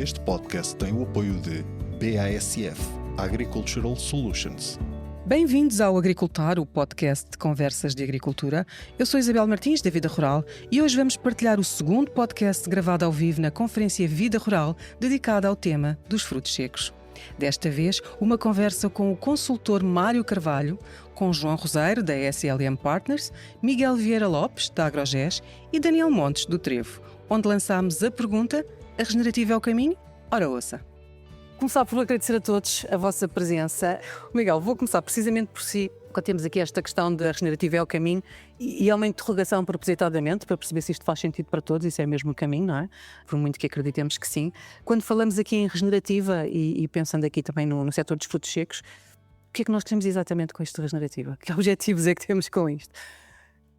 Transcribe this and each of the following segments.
Este podcast tem o apoio de BASF Agricultural Solutions. Bem-vindos ao Agricultar, o podcast de conversas de agricultura. Eu sou Isabel Martins, da Vida Rural, e hoje vamos partilhar o segundo podcast gravado ao vivo na Conferência Vida Rural, dedicada ao tema dos frutos secos. Desta vez, uma conversa com o consultor Mário Carvalho, com João Roseiro, da SLM Partners, Miguel Vieira Lopes, da Agrogés, e Daniel Montes, do Trevo, onde lançámos a pergunta: a regenerativa é o caminho? Ora, ouça. Começar por agradecer a todos a vossa presença. Miguel, vou começar precisamente por si, quando temos aqui esta questão da regenerativa é o caminho, e é uma interrogação propositadamente, para perceber se isto faz sentido para todos, isso é mesmo o caminho, não é? Por muito que acreditemos que sim. Quando falamos aqui em regenerativa, e pensando aqui também no setor dos frutos secos, o que é que nós queremos exatamente com isto de regenerativa? Que objetivos é que temos com isto?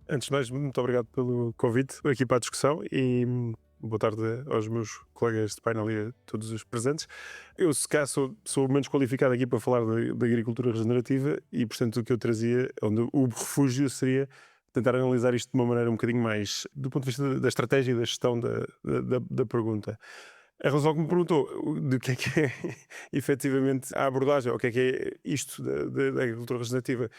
Antes de mais, muito obrigado pelo convite aqui para a discussão e boa tarde aos meus colegas de painel e a todos os presentes. Eu, se cá, sou menos qualificado aqui para falar da agricultura regenerativa e, portanto, o que eu trazia, onde o refúgio seria tentar analisar isto de uma maneira um bocadinho mais do ponto de vista da estratégia e da gestão da pergunta. Em relação ao que me perguntou, do que é efetivamente a abordagem, ou o que é isto da agricultura regenerativa,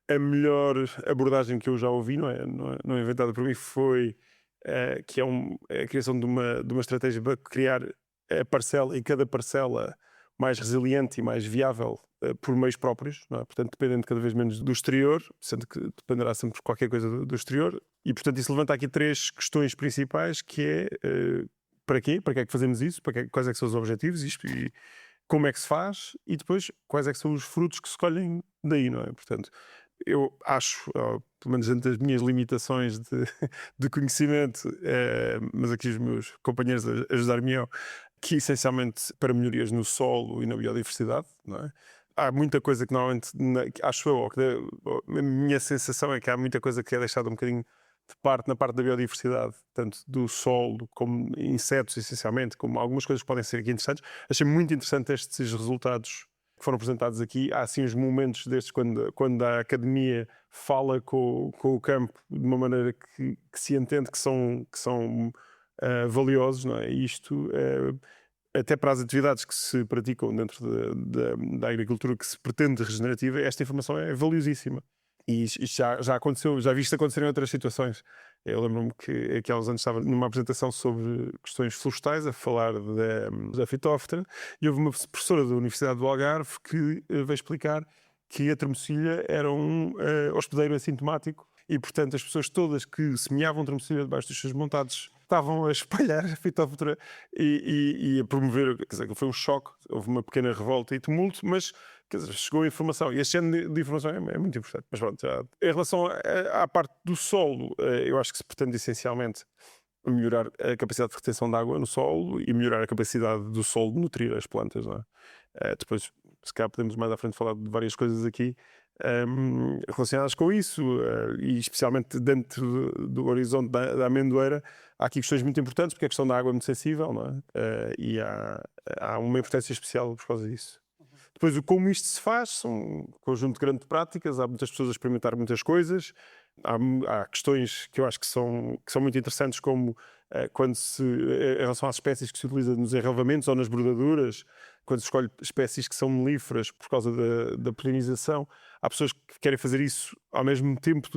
a melhor abordagem que eu já ouvi, não é inventada por mim, foi que é a criação de uma estratégia para criar a parcela e cada parcela mais resiliente e mais viável por meios próprios, não é? Portanto, dependendo cada vez menos do exterior, sendo que dependerá sempre de qualquer coisa do exterior, e portanto isso levanta aqui três questões principais, que é para quê? Para que é que fazemos isso? Quais é que são os objetivos? Isto, e como é que se faz? E depois, quais é que são os frutos que se colhem daí, não é? Portanto, eu acho, pelo menos dentro das minhas limitações de conhecimento, mas aqui os meus companheiros ajudar-me, que essencialmente para melhorias no solo e na biodiversidade, não é? Há muita coisa que normalmente, acho eu, a minha sensação é que há muita coisa que é deixada um bocadinho de parte na parte da biodiversidade, tanto do solo como insetos, essencialmente, como algumas coisas que podem ser aqui interessantes. Achei muito interessante estes resultados que foram apresentados aqui. Há assim os momentos destes quando a academia fala com o campo de uma maneira que se entende que são valiosos, não é? E isto, até para as atividades que se praticam dentro da agricultura que se pretende regenerativa, esta informação é valiosíssima. E isto já aconteceu, já vi isto acontecer em outras situações. Eu lembro-me que aqui há uns anos estava numa apresentação sobre questões florestais, a falar da fitóftora, e houve uma professora da Universidade do Algarve que veio explicar que a tremocilha era um hospedeiro assintomático e, portanto, as pessoas todas que semeavam tremocilha debaixo dos seus montados estavam a espalhar a fitóftora e a promover, quer dizer, que foi um choque, houve uma pequena revolta e tumulto, mas quer dizer, chegou a informação, e este género de informação é muito importante. Mas pronto, em relação à parte do solo, eu acho que se pretende essencialmente melhorar a capacidade de retenção de água no solo e melhorar a capacidade do solo de nutrir as plantas, não é? Depois, se calhar podemos mais à frente falar de várias coisas aqui relacionadas com isso, e especialmente dentro do horizonte da amendoeira, há aqui questões muito importantes, porque a questão da água é muito sensível, não é? E há uma importância especial por causa disso. Depois, como isto se faz, são um conjunto de grandes práticas, há muitas pessoas a experimentar muitas coisas, há questões que eu acho que são muito interessantes, como quando em relação às espécies que se utilizam nos enraivamentos ou nas brodaduras, quando se escolhe espécies que são melíferas por causa da polinização, há pessoas que querem fazer isso ao mesmo tempo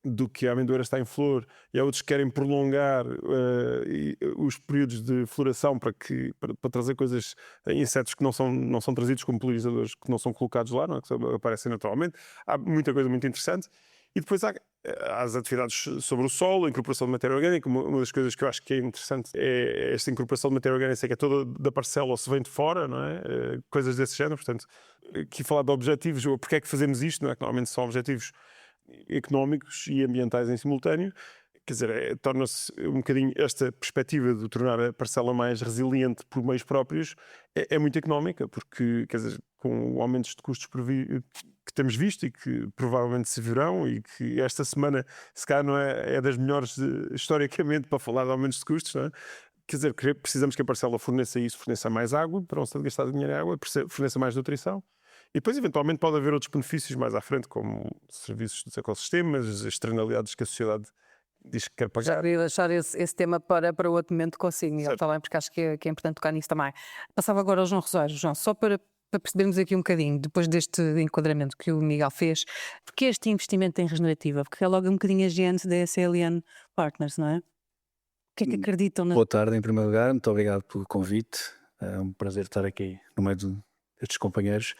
do que a amendoeira está em flor, e há outros que querem prolongar os períodos de floração para trazer coisas, insetos que não são trazidos como polinizadores, que não são colocados lá, não é? Que aparecem naturalmente. Há muita coisa muito interessante. E depois há as atividades sobre o solo, a incorporação de matéria orgânica. Uma das coisas que eu acho que é interessante é esta incorporação de matéria orgânica, que é toda da parcela ou se vem de fora, não é? Coisas desse género. Portanto, aqui falar de objetivos, porque é que fazemos isto, não é? Que normalmente são objetivos económicos e ambientais em simultâneo. Quer dizer, torna-se um bocadinho esta perspectiva de tornar a parcela mais resiliente por meios próprios é muito económica, porque, quer dizer, com aumentos de custos que temos visto e que provavelmente se virão, e que esta semana, se calhar, não é das melhores historicamente para falar de aumentos de custos, não é? Quer dizer, precisamos que a parcela forneça isso, forneça mais água, para não se gastar dinheiro em água, forneça mais nutrição. E depois, eventualmente, pode haver outros benefícios mais à frente, como serviços dos ecossistemas, as externalidades que a sociedade diz que quer Já pagar. queria deixar esse tema para outro momento consigo, Miguel, Certo. está bem? Porque acho que é importante tocar nisso também. Passava agora ao João Rosário. João, só para percebermos aqui um bocadinho, depois deste enquadramento que o Miguel fez, porque este investimento em regenerativa? Porque é logo um bocadinho a gênese da SLN Partners, não é? O que é que acreditam na... Boa tarde, em primeiro lugar, muito obrigado pelo convite. É um prazer estar aqui no meio destes companheiros.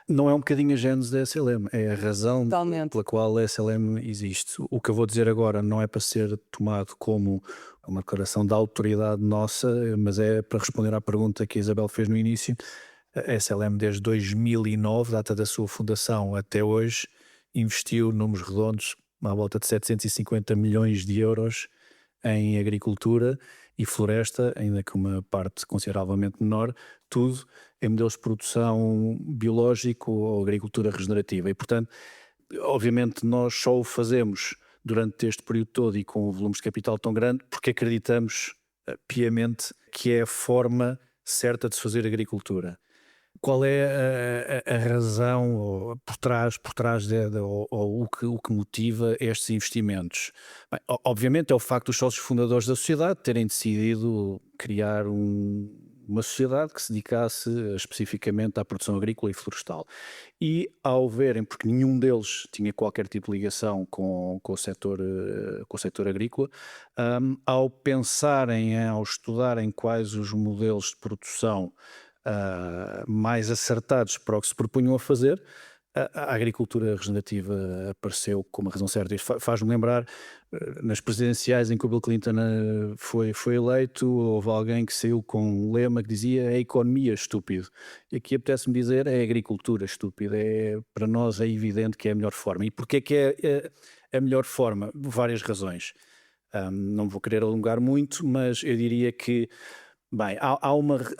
Não é um bocadinho a gênese da SLM, é a razão Totalmente. pela qual a SLM existe. O que eu vou dizer agora não é para ser tomado como uma declaração da autoridade nossa, mas é para responder à pergunta que a Isabel fez no início. A SLM, desde 2009, data da sua fundação até hoje, investiu, números redondos, à volta de 750 milhões de euros em agricultura e floresta, ainda que uma parte consideravelmente menor, tudo em modelos de produção biológico ou agricultura regenerativa. E, portanto, obviamente nós só o fazemos durante este período todo e com volumes de capital tão grande porque acreditamos piamente que é a forma certa de se fazer agricultura. Qual é a razão por trás ou o que motiva estes investimentos? Bem, obviamente é o facto dos sócios fundadores da sociedade terem decidido criar uma sociedade que se dedicasse especificamente à produção agrícola e florestal. E ao verem, porque nenhum deles tinha qualquer tipo de ligação com o setor agrícola, ao pensarem, ao estudarem quais os modelos de produção mais acertados para o que se propunham a fazer, a agricultura regenerativa apareceu como a razão certa. Isto faz-me lembrar, nas presidenciais em que o Bill Clinton foi eleito, houve alguém que saiu com um lema que dizia a economia estúpido. E aqui apetece-me dizer é a agricultura estúpida. Para nós é evidente que é a melhor forma. E porquê que é a melhor forma? Várias razões. Não vou querer alongar muito, mas eu diria que bem, há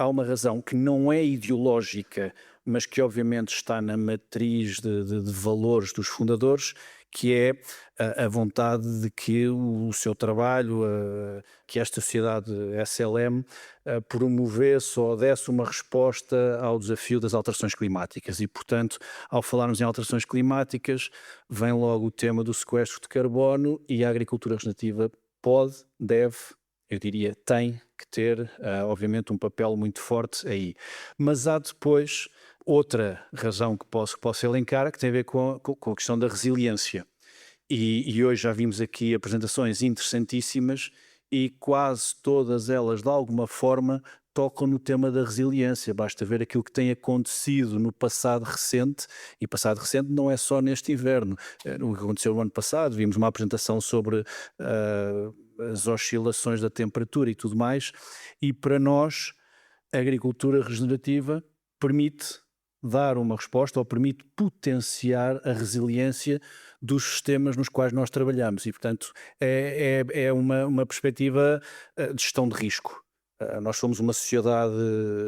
uma razão que não é ideológica, mas que obviamente está na matriz de valores dos fundadores, que é a vontade de que o seu trabalho, que esta sociedade SLM promovesse ou desse uma resposta ao desafio das alterações climáticas. E, portanto, ao falarmos em alterações climáticas, vem logo o tema do sequestro de carbono e a agricultura regenerativa pode, deve, eu diria, tem que ter, obviamente, um papel muito forte aí. Mas há depois outra razão que posso elencar, que tem a ver com a questão da resiliência. E hoje já vimos aqui apresentações interessantíssimas e quase todas elas, de alguma forma, tocam no tema da resiliência. Basta ver aquilo que tem acontecido no passado recente, e passado recente não é só neste inverno. O que aconteceu no ano passado, vimos uma apresentação sobre as oscilações da temperatura e tudo mais, e para nós a agricultura regenerativa permite dar uma resposta ou permite potenciar a resiliência dos sistemas nos quais nós trabalhamos e, portanto, é uma perspectiva de gestão de risco. Nós somos uma sociedade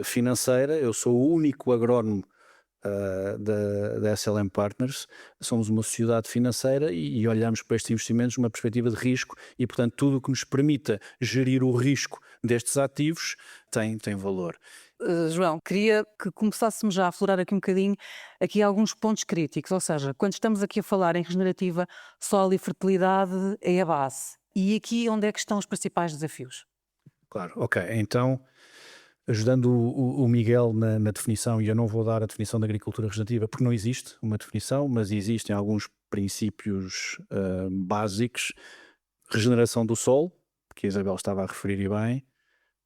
financeira, eu sou o único agrónomo da SLM Partners, somos uma sociedade financeira e olhamos para estes investimentos numa perspectiva de risco e, portanto, tudo o que nos permita gerir o risco destes ativos tem valor. João, queria que começássemos já a aflorar aqui um bocadinho aqui alguns pontos críticos, ou seja, quando estamos aqui a falar em regenerativa, solo e fertilidade é a base. E aqui onde é que estão os principais desafios? Claro, ok, então ajudando o Miguel na definição, e eu não vou dar a definição da agricultura regenerativa porque não existe uma definição, mas existem alguns princípios básicos: regeneração do solo, que a Isabel estava a referir e bem,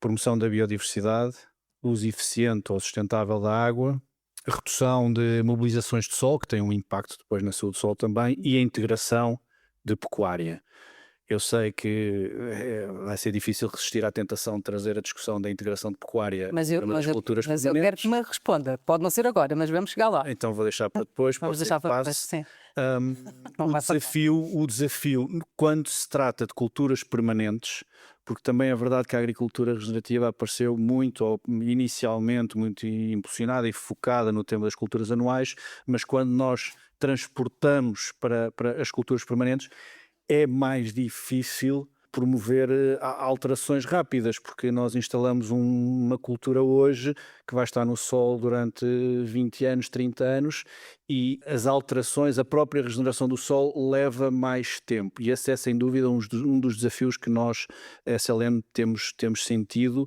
promoção da biodiversidade, uso eficiente ou sustentável da água, redução de mobilizações de solo, que tem um impacto depois na saúde do solo também, e a integração de pecuária. Eu sei que vai ser difícil resistir à tentação de trazer a discussão da integração de pecuária Mas eu quero permanentes. que me responda. Pode não ser agora, mas vamos chegar lá. Então vou deixar para depois. Vamos pode ser deixar que para passe. depois, sim. O desafio, quando se trata de culturas permanentes, porque também é verdade que a agricultura regenerativa apareceu inicialmente muito impulsionada e focada no tema das culturas anuais, mas quando nós transportamos para as culturas permanentes, é mais difícil promover alterações rápidas, porque nós instalamos uma cultura hoje que vai estar no solo durante 20 anos, 30 anos, e as alterações, a própria regeneração do solo leva mais tempo. E esse é, sem dúvida, um dos desafios que nós, SLM, temos sentido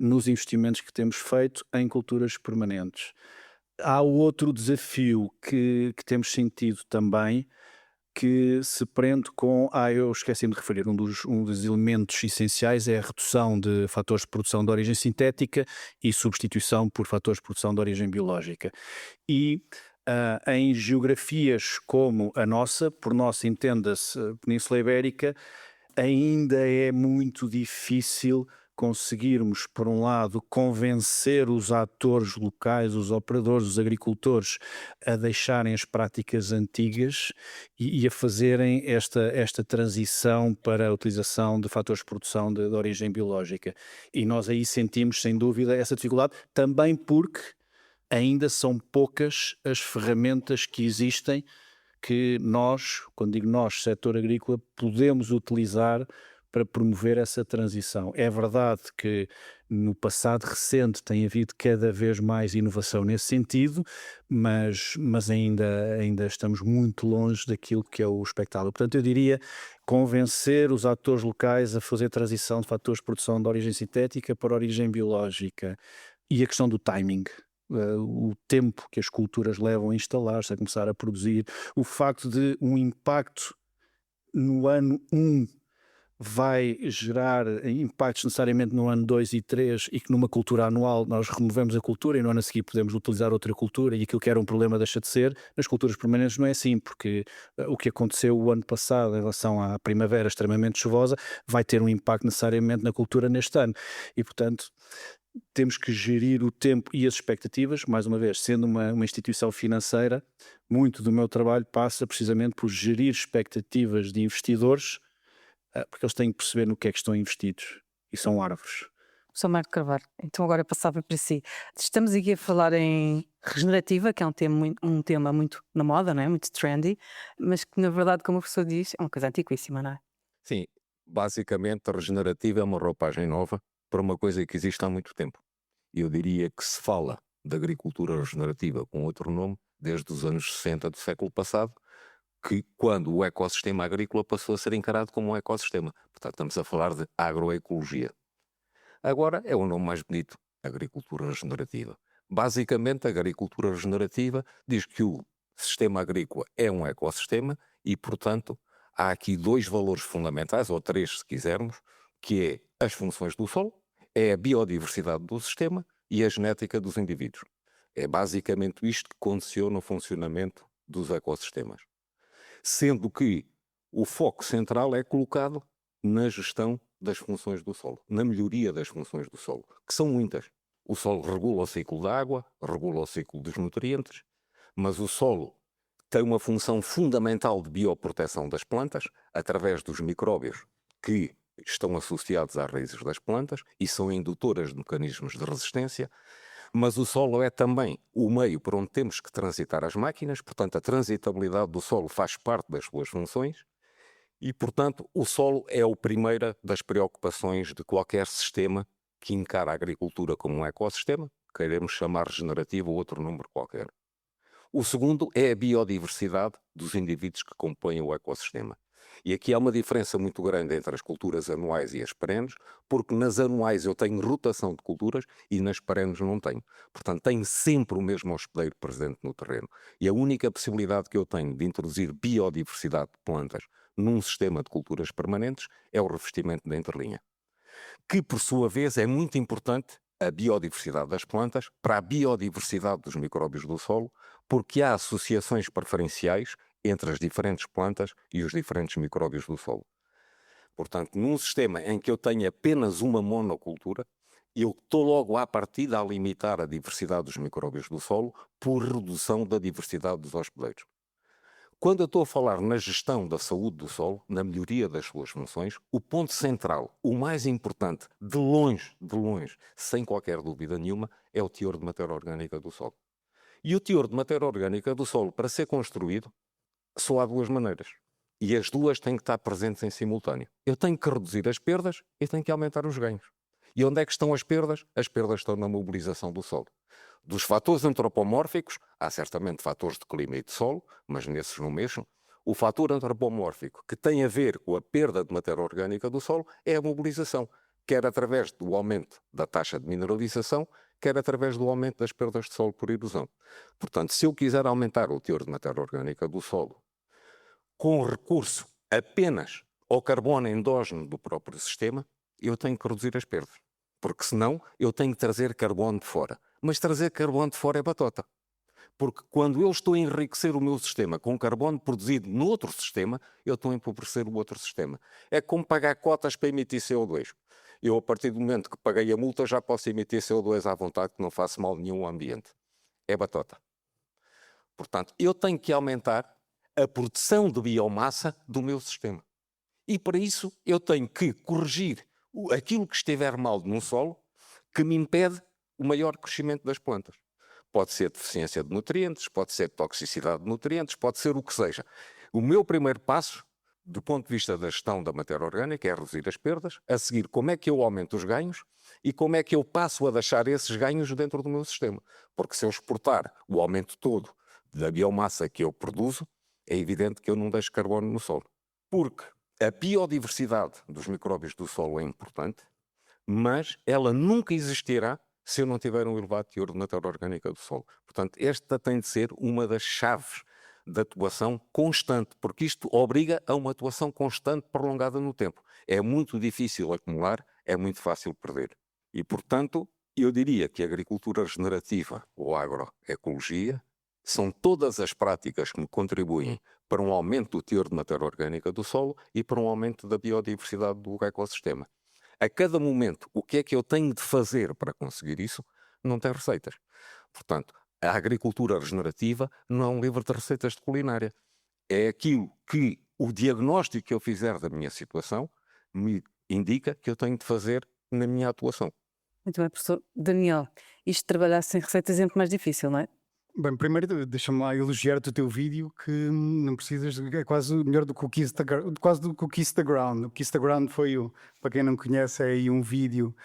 nos investimentos que temos feito em culturas permanentes. Há outro desafio que temos sentido também, que se prende com, eu esqueci-me de referir, um dos elementos essenciais é a redução de fatores de produção de origem sintética e substituição por fatores de produção de origem biológica. E em geografias como a nossa, por nossa entenda-se Península Ibérica, ainda é muito difícil conseguirmos, por um lado, convencer os atores locais, os operadores, os agricultores, a deixarem as práticas antigas e a fazerem esta transição para a utilização de fatores de produção de origem biológica. E nós aí sentimos, sem dúvida, essa dificuldade, também porque ainda são poucas as ferramentas que existem que nós, quando digo nós, setor agrícola, podemos utilizar para promover essa transição. É verdade que no passado recente tem havido cada vez mais inovação nesse sentido, mas ainda estamos muito longe daquilo que é o expectável. Portanto, eu diria convencer os atores locais a fazer transição de fatores de produção de origem sintética para origem biológica. E a questão do timing. O tempo que as culturas levam a instalar-se, a começar a produzir, o facto de um impacto no ano 1 vai gerar impactos necessariamente no ano 2 e 3 e que numa cultura anual nós removemos a cultura e no ano a seguir podemos utilizar outra cultura e aquilo que era um problema deixa de ser. Nas culturas permanentes não é assim, porque o que aconteceu o ano passado em relação à primavera extremamente chuvosa vai ter um impacto necessariamente na cultura neste ano e, portanto, temos que gerir o tempo e as expectativas. Mais uma vez, sendo uma instituição financeira, muito do meu trabalho passa precisamente por gerir expectativas de investidores, porque eles têm que perceber no que é que estão investidos, e são árvores. Sou Marco Carvalho, então agora passava para si. Estamos aqui a falar em regenerativa, que é um tema muito na moda, não é? Muito trendy, mas que na verdade, como o professor diz, é uma coisa antiquíssima, não é? Sim, basicamente a regenerativa é uma roupagem nova para uma coisa que existe há muito tempo. Eu diria que se fala de agricultura regenerativa com outro nome desde os anos 60 do século passado, que quando o ecossistema agrícola passou a ser encarado como um ecossistema. Portanto, estamos a falar de agroecologia. Agora é o nome mais bonito, agricultura regenerativa. Basicamente, a agricultura regenerativa diz que o sistema agrícola é um ecossistema e, portanto, há aqui dois valores fundamentais, ou três se quisermos, que é as funções do solo, é a biodiversidade do sistema e a genética dos indivíduos. É basicamente isto que condiciona o funcionamento dos ecossistemas. Sendo que o foco central é colocado na gestão das funções do solo, na melhoria das funções do solo, que são muitas. O solo regula o ciclo da água, regula o ciclo dos nutrientes, mas o solo tem uma função fundamental de bioproteção das plantas, através dos micróbios que estão associados às raízes das plantas e são indutoras de mecanismos de resistência. Mas o solo é também o meio por onde temos que transitar as máquinas, portanto a transitabilidade do solo faz parte das suas funções e, portanto, o solo é a primeira das preocupações de qualquer sistema que encara a agricultura como um ecossistema, queremos chamar regenerativo ou outro número qualquer. O segundo é a biodiversidade dos indivíduos que compõem o ecossistema. E aqui há uma diferença muito grande entre as culturas anuais e as perenes, porque nas anuais eu tenho rotação de culturas e nas perenes não tenho. Portanto, tenho sempre o mesmo hospedeiro presente no terreno. E a única possibilidade que eu tenho de introduzir biodiversidade de plantas num sistema de culturas permanentes é o revestimento da entrelinha. Que, por sua vez, é muito importante a biodiversidade das plantas para a biodiversidade dos micróbios do solo, porque há associações preferenciais entre as diferentes plantas e os diferentes micróbios do solo. Portanto, num sistema em que eu tenho apenas uma monocultura, eu estou logo à partida a limitar a diversidade dos micróbios do solo por redução da diversidade dos hospedeiros. Quando eu estou a falar na gestão da saúde do solo, na melhoria das suas funções, o ponto central, o mais importante, de longe, sem qualquer dúvida nenhuma, é o teor de matéria orgânica do solo. E o teor de matéria orgânica do solo, para ser construído, só há duas maneiras. E as duas têm que estar presentes em simultâneo. Eu tenho que reduzir as perdas e tenho que aumentar os ganhos. E onde é que estão as perdas? As perdas estão na mobilização do solo. Dos fatores antropomórficos, há certamente fatores de clima e de solo, mas nesses não mexam. O fator antropomórfico que tem a ver com a perda de matéria orgânica do solo é a mobilização, quer através do aumento da taxa de mineralização, quer através do aumento das perdas de solo por erosão. Portanto, se eu quiser aumentar o teor de matéria orgânica do solo com recurso apenas ao carbono endógeno do próprio sistema, eu tenho que reduzir as perdas. Porque senão eu tenho que trazer carbono de fora. Mas trazer carbono de fora é batota. Porque quando eu estou a enriquecer o meu sistema com carbono produzido no outro sistema, eu estou a empobrecer o outro sistema. É como pagar cotas para emitir CO2. Eu, a partir do momento que paguei a multa, já posso emitir CO2 à vontade, que não faço mal nenhum ao ambiente. É batota. Portanto, eu tenho que aumentar a produção de biomassa do meu sistema. E para isso eu tenho que corrigir aquilo que estiver mal num solo que me impede o maior crescimento das plantas. Pode ser deficiência de nutrientes, pode ser toxicidade de nutrientes, pode ser o que seja. O meu primeiro passo, do ponto de vista da gestão da matéria orgânica, é reduzir as perdas, a seguir como é que eu aumento os ganhos e como é que eu passo a deixar esses ganhos dentro do meu sistema. Porque se eu exportar o aumento todo da biomassa que eu produzo, é evidente que eu não deixo carbono no solo. Porque a biodiversidade dos micróbios do solo é importante, mas ela nunca existirá se eu não tiver um elevado teor de matéria orgânica do solo. Portanto, esta tem de ser uma das chaves da atuação constante, porque isto obriga a uma atuação constante prolongada no tempo. É muito difícil acumular, é muito fácil perder. E, portanto, eu diria que a agricultura regenerativa ou agroecologia são todas as práticas que me contribuem para um aumento do teor de matéria orgânica do solo e para um aumento da biodiversidade do ecossistema. A cada momento, o que é que eu tenho de fazer para conseguir isso? Não tem receitas. Portanto, a agricultura regenerativa não é um livro de receitas de culinária. É aquilo que o diagnóstico que eu fizer da minha situação me indica que eu tenho de fazer na minha atuação. Muito bem, professor Daniel. Isto de trabalhar sem receitas é muito mais difícil, não é? Bem, primeiro deixa-me lá elogiar-te o teu vídeo, que não precisas, é quase melhor do que o Kiss the, quase do que o Kiss the Ground. O Kiss the Ground foi, para quem não conhece, é aí um vídeo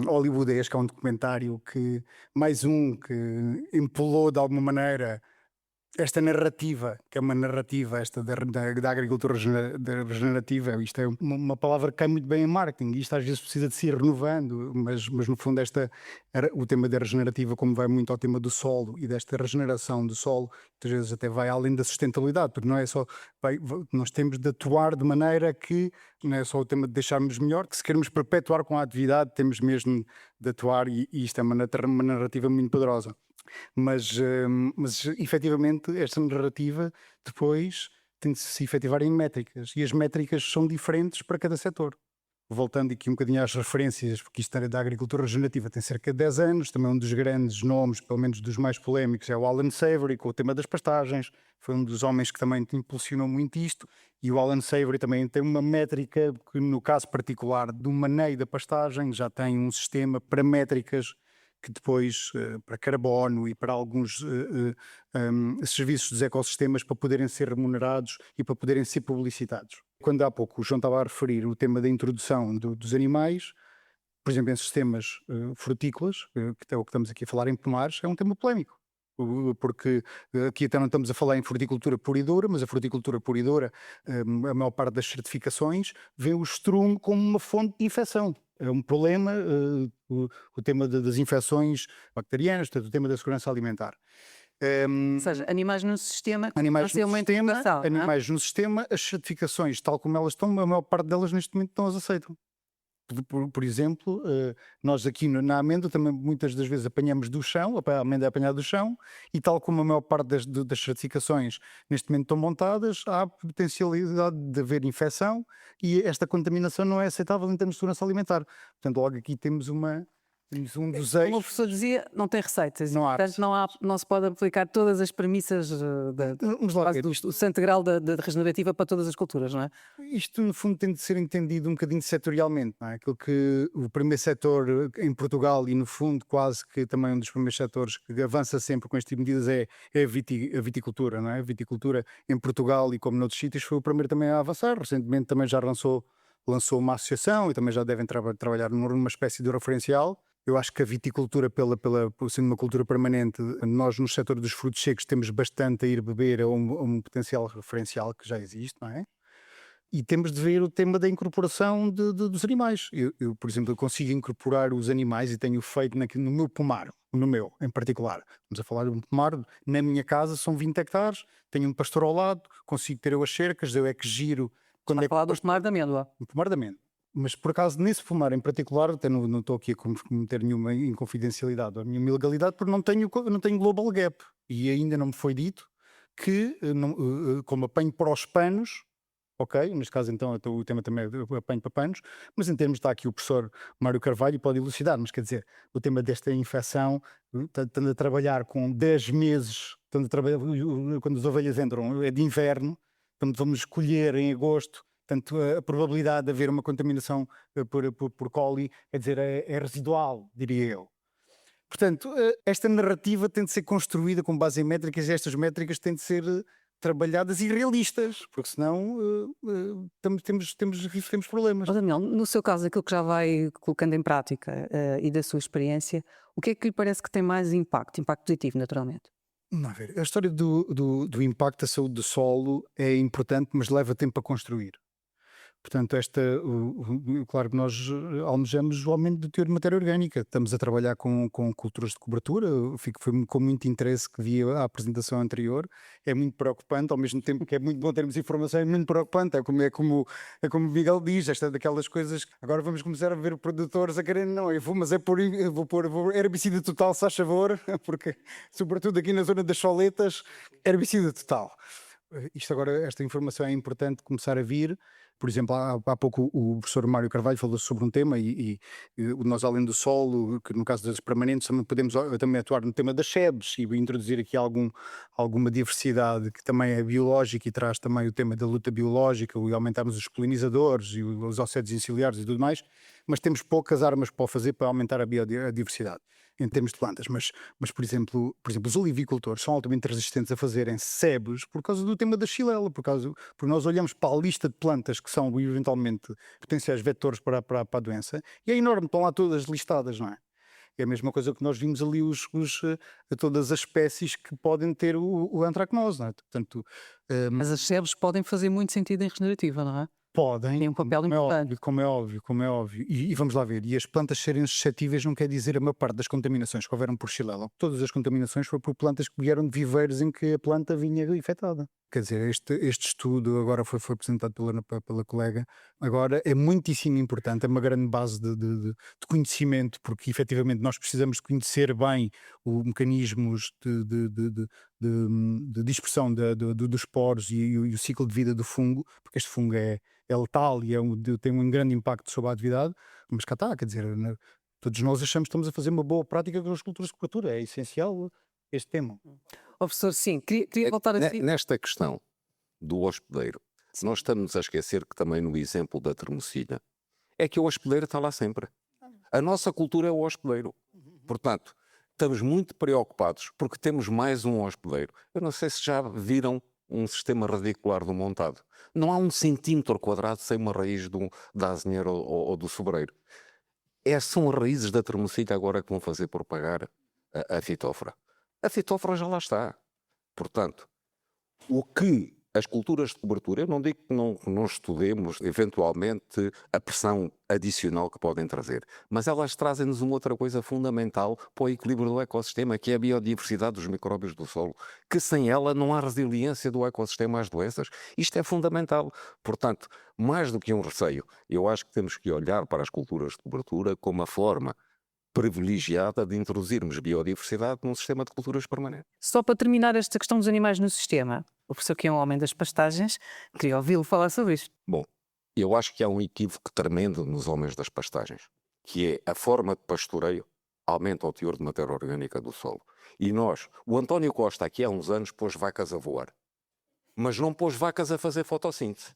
hollywoodesco, é um documentário que, mais um, que empolou de alguma maneira esta narrativa, que é uma narrativa esta da agricultura regenerativa. Isto é uma palavra que cai muito bem em marketing, e isto às vezes precisa de se ir renovando, mas no fundo o tema da regenerativa, como vai muito ao tema do solo e desta regeneração do solo, muitas vezes até vai além da sustentabilidade, porque não é só, nós temos de atuar de maneira que não é só o tema de deixarmos melhor, que se queremos perpetuar com a atividade, temos mesmo de atuar, e isto é uma narrativa muito poderosa. Mas efetivamente esta narrativa depois tem de se efetivar em métricas, e as métricas são diferentes para cada setor. Voltando aqui um bocadinho às referências, porque isto é da agricultura regenerativa, tem cerca de 10 anos, também um dos grandes nomes, pelo menos dos mais polémicos, é o Alan Savory, com o tema das pastagens. Foi um dos homens que também impulsionou muito isto, e o Alan Savory também tem uma métrica que, no caso particular do maneio da pastagem, já tem um sistema para métricas que depois, para carbono e para alguns serviços dos ecossistemas, para poderem ser remunerados e para poderem ser publicitados. Quando há pouco o João estava a referir o tema da introdução dos animais, por exemplo, em sistemas frutícolas, que é o que estamos aqui a falar em pomares, é um tema polémico. Porque aqui até não estamos a falar em fruticultura pura e dura, mas a fruticultura pura e dura, a maior parte das certificações, vê o estrume como uma fonte de infecção. É um problema, o tema das infecções bacterianas, portanto, o tema da segurança alimentar. Ou seja, animais no sistema, Animais ser uma interrogação, não é? animais no sistema, as certificações, tal como elas estão, a maior parte delas neste momento não as aceitam. Por exemplo, nós aqui na amêndoa também muitas das vezes apanhamos do chão, a amêndoa é apanhada do chão, e tal como a maior parte das certificações neste momento estão montadas, há potencialidade de haver infecção, e esta contaminação não é aceitável em termos de segurança alimentar. Portanto, logo aqui temos uma Temos um dos Como o eixos. professor dizia, não tem receitas. Não há Portanto, não se pode aplicar todas as premissas Vamos lá ver. do santo grau da regenerativa para todas as culturas, não é? Isto, no fundo, tem de ser entendido um bocadinho setorialmente, não é? Aquilo que o primeiro setor em Portugal e, no fundo, quase que também um dos primeiros setores que avança sempre com este tipo de medidas é a viticultura, não é? A viticultura em Portugal e como noutros sítios foi o primeiro também a avançar. Recentemente também já lançou uma associação e também já devem trabalhar numa espécie de referencial. Eu acho que a viticultura, por sendo uma cultura permanente, nós no setor dos frutos secos temos bastante a ir beber a um potencial referencial que já existe, não é? E temos de ver o tema da incorporação dos animais. Eu, por exemplo, eu consigo incorporar os animais e tenho feito no meu pomar, no meu em particular. Vamos a falar de um pomar, na minha casa são 20 hectares, tenho um pastor ao lado, consigo ter eu as cercas, eu é que giro. Quando Está é a falar do pomar de amêndoa. um pomar de amêndoa. Mas por acaso nesse pomar em particular, até não estou aqui a cometer nenhuma inconfidencialidade ou nenhuma ilegalidade, porque não tenho global gap. E ainda não me foi dito que, como apanho para os panos, ok, neste caso então o tema também é apanho para panos, mas em termos, está aqui o professor Mário Carvalho e pode elucidar, mas quer dizer, o tema desta infecção, estando a trabalhar com 10 meses, quando as ovelhas entram, é de inverno, portanto vamos colher em agosto. Portanto, a probabilidade de haver uma contaminação por coli, quer dizer, é residual, diria eu. Portanto, esta narrativa tem de ser construída com base em métricas e estas métricas têm de ser trabalhadas e realistas, porque senão temos problemas. Ó Daniel, no seu caso, aquilo que já vai colocando em prática e da sua experiência, o que é que lhe parece que tem mais impacto positivo, naturalmente? Não, a ver, a história do impacto da saúde do solo é importante, mas leva tempo a construir. Portanto, claro que nós almejamos o aumento do teor de matéria orgânica. Estamos a trabalhar com culturas de cobertura. Foi com muito interesse que vi a apresentação anterior. É muito preocupante, ao mesmo tempo que é muito bom termos informação, é muito preocupante. É como o Miguel diz, esta é daquelas coisas. Agora vamos começar a ver produtores a querer, não, eu vou pôr herbicida total, se faz favor, porque, sobretudo aqui na zona das soletas, herbicida total. Esta informação é importante começar a vir. Por exemplo, há pouco o professor Mário Carvalho falou sobre um tema e nós, além do solo, que no caso das permanentes, também podemos também atuar no tema das sebes e introduzir aqui alguma diversidade que também é biológica e traz também o tema da luta biológica e aumentarmos os polinizadores e os ocedos enciliares e tudo mais, mas temos poucas armas para o fazer para aumentar a biodiversidade em termos de plantas, mas por exemplo, os olivicultores são altamente resistentes a fazerem sebes por causa do tema da xilela, porque nós olhamos para a lista de plantas que são eventualmente potenciais vetores para a doença e é enorme, estão lá todas listadas, não é? É a mesma coisa que nós vimos ali todas as espécies que podem ter o antracnose, não é? Portanto, Mas as sebes podem fazer muito sentido em regenerativa, não é? podem, Tem um papel importante. como é óbvio. E vamos lá ver, e as plantas serem suscetíveis não quer dizer a maior parte das contaminações que houveram por xilela. Todas as contaminações foram por plantas que vieram de viveiros em que a planta vinha infectada. Quer dizer, este estudo agora foi apresentado pela colega, agora é muitíssimo importante, é uma grande base de conhecimento, porque efetivamente nós precisamos de conhecer bem os mecanismos de dispersão dos poros e o ciclo de vida do fungo, porque este fungo é letal e tem um grande impacto sobre a atividade, mas cá está, quer dizer, todos nós achamos que estamos a fazer uma boa prática com as culturas de cobertura, é essencial este tema. Professor, sim, queria voltar a si. Nesta questão do hospedeiro, nós estamos a esquecer que também no exemplo da termocilha, é que o hospedeiro está lá sempre. A nossa cultura é o hospedeiro. Portanto, estamos muito preocupados porque temos mais um hospedeiro. Eu não sei se já viram um sistema radicular do montado. Não há 1 centímetro quadrado sem uma raiz da azinheira ou do sobreiro. São as raízes da termocilha agora que vão fazer propagar a fitófora. A fitófora já lá está. Portanto, o que as culturas de cobertura, eu não digo que não estudemos eventualmente a pressão adicional que podem trazer, mas elas trazem-nos uma outra coisa fundamental para o equilíbrio do ecossistema, que é a biodiversidade dos micróbios do solo, que sem ela não há resiliência do ecossistema às doenças. Isto é fundamental. Portanto, mais do que um receio, eu acho que temos que olhar para as culturas de cobertura como a forma privilegiada de introduzirmos biodiversidade num sistema de culturas permanente. Só para terminar esta questão dos animais no sistema, o professor que é um homem das pastagens, queria ouvi-lo falar sobre isto. Bom, eu acho que há um equívoco tremendo nos homens das pastagens, que é a forma de pastoreio aumenta o teor de matéria orgânica do solo. E o António Costa aqui há uns anos pôs vacas a voar, mas não pôs vacas a fazer fotossíntese.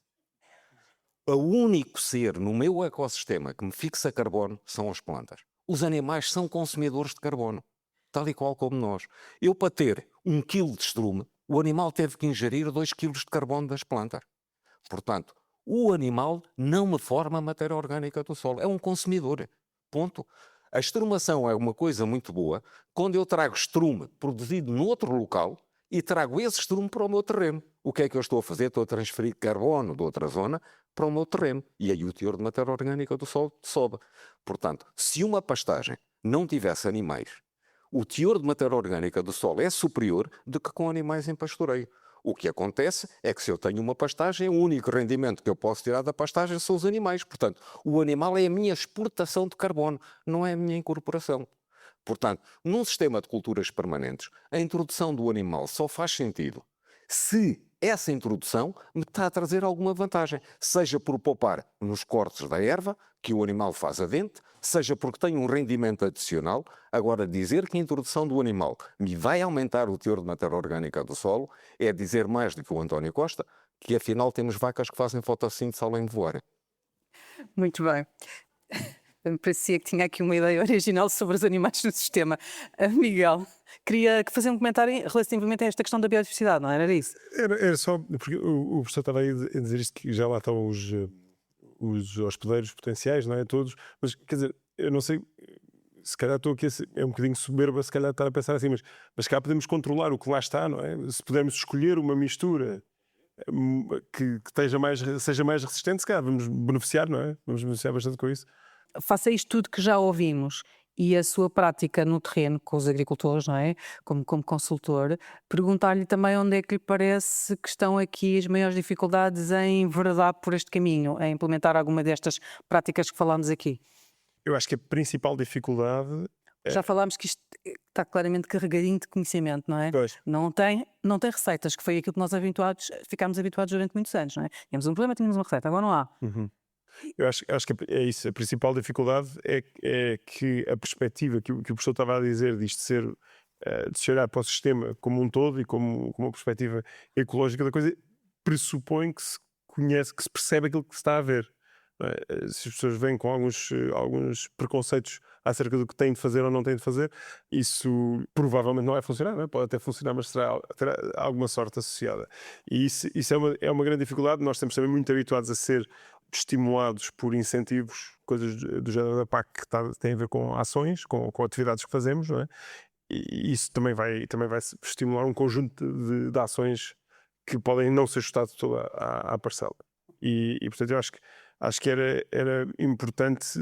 O único ser no meu ecossistema que me fixa carbono são as plantas. Os animais são consumidores de carbono, tal e qual como nós. Eu, para ter 1 kg de estrume, o animal teve que ingerir 2 kg de carbono das plantas. Portanto, o animal não me forma a matéria orgânica do solo, é um consumidor. Ponto. A estrumação é uma coisa muito boa quando eu trago estrume produzido noutro local e trago esse estrume para o meu terreno. O que é que eu estou a fazer? Estou a transferir carbono de outra zona para o meu terreno. E aí o teor de matéria orgânica do solo sobe. Portanto, se uma pastagem não tivesse animais, o teor de matéria orgânica do solo é superior do que com animais em pastoreio. O que acontece é que se eu tenho uma pastagem, o único rendimento que eu posso tirar da pastagem são os animais. Portanto, o animal é a minha exportação de carbono, não é a minha incorporação. Portanto, num sistema de culturas permanentes, a introdução do animal só faz sentido se essa introdução me está a trazer alguma vantagem, seja por poupar nos cortes da erva, que o animal faz adente, seja porque tem um rendimento adicional. Agora, dizer que a introdução do animal me vai aumentar o teor de matéria orgânica do solo é dizer mais do que o António Costa, que afinal temos vacas que fazem fotossíntese além de voarem. Muito bem. Me parecia que tinha aqui uma ideia original sobre os animais no sistema. Miguel, queria fazer um comentário relativamente a esta questão da biodiversidade, não era isso? Era só, porque o professor estava aí a dizer isto, que já lá estão os hospedeiros potenciais, não é? Todos, mas quer dizer, eu não sei, se calhar estou aqui, é um bocadinho soberba, se calhar estar a pensar assim, mas cá podemos controlar o que lá está, não é? Se pudermos escolher uma mistura que seja mais resistente, se calhar vamos beneficiar, não é? Vamos beneficiar bastante com isso. Faça isto tudo que já ouvimos e a sua prática no terreno com os agricultores, não é? Como consultor, perguntar-lhe também onde é que lhe parece que estão aqui as maiores dificuldades em enveredar por este caminho, em implementar alguma destas práticas que falámos aqui. Eu acho que a principal dificuldade Já falámos que isto está claramente carregadinho de conhecimento, não é? Pois. Não tem receitas, que foi aquilo que nós ficámos habituados durante muitos anos, não é? Tínhamos um problema, tínhamos uma receita, agora não há. Eu acho que é isso. A principal dificuldade é que a perspectiva que o professor estava a dizer disto ser de se olhar para o sistema como um todo e como uma perspectiva ecológica da coisa, pressupõe que se conhece, que se percebe aquilo que se está a ver. Não é? Se as pessoas vêm com alguns preconceitos acerca do que têm de fazer ou não têm de fazer, isso provavelmente não vai funcionar, não é? Pode até funcionar, mas terá alguma sorte associada. E isso é uma grande dificuldade. Nós estamos também muito habituados a ser estimulados por incentivos, coisas do género da PAC que têm a ver com ações, com atividades que fazemos, não é? E isso também vai estimular um conjunto de ações que podem não ser ajustadas toda à parcela. E portanto eu acho que era importante